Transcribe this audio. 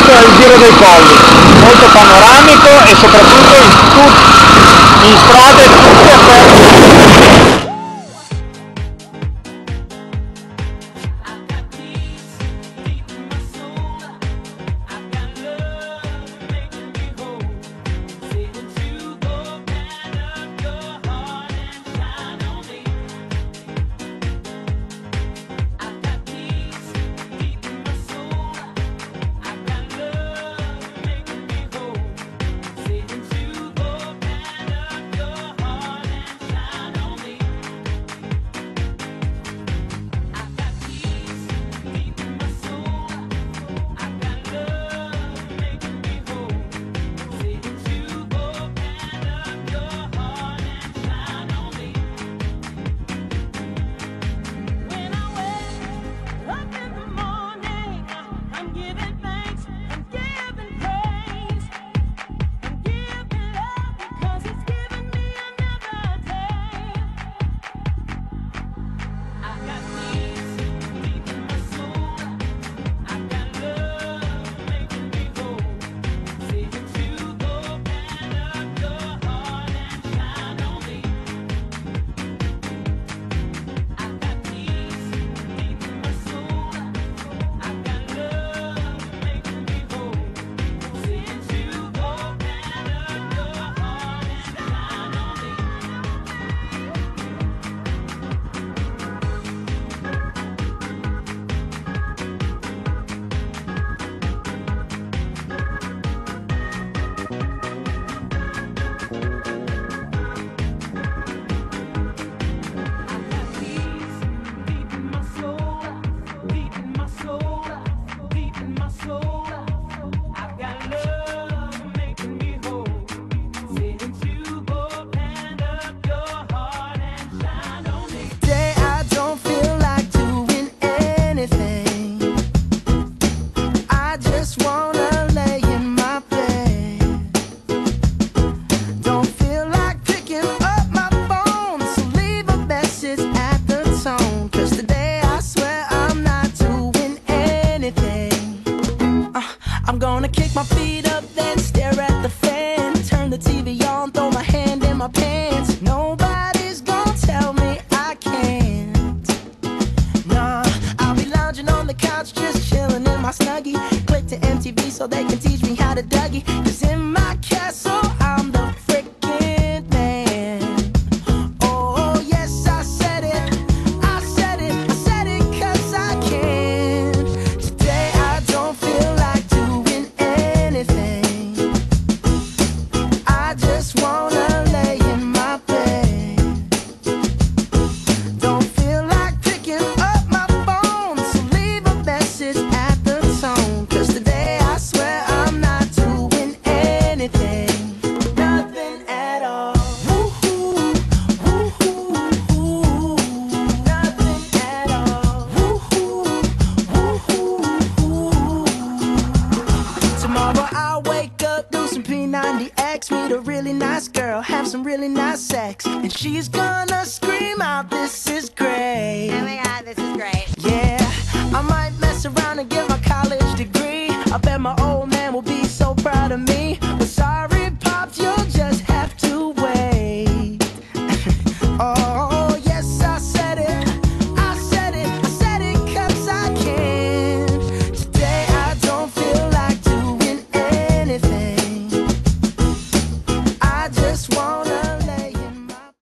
questo è il Giro dei Colli, molto panoramico e soprattutto in strade tutte aperte. I'm gonna kick my feet up, then stare at the fan. Turn the TV on, throw my hand in my pants. Nobody's gonna tell me I can't. Nah, I'll be lounging on the couch, just chilling in my Snuggie. Click to MTV so they can teach me how to Dougie. 'Cause in my castle, I'm the freaking man. Oh yes, I said it, I said it, I said it 'cause I can. Today I don't feel like doing anything. I just wanna lay in my bed. Don't feel like picking up my phone, so leave a message at the tone. 'Cause today I swear I'm not doing anything. Nothing at all. Woo-hoo, woo-hoo, woo-hoo. Nothing at all. Woo-hoo, woo-hoo, woo-hoo. Tomorrow I'll wake up, do some P90X, meet a really nice girl, have some really nice sex, and she's gonna scream out, "This is great." Oh my god, this is great. Yeah, I might mess around and get my college degree. I bet my old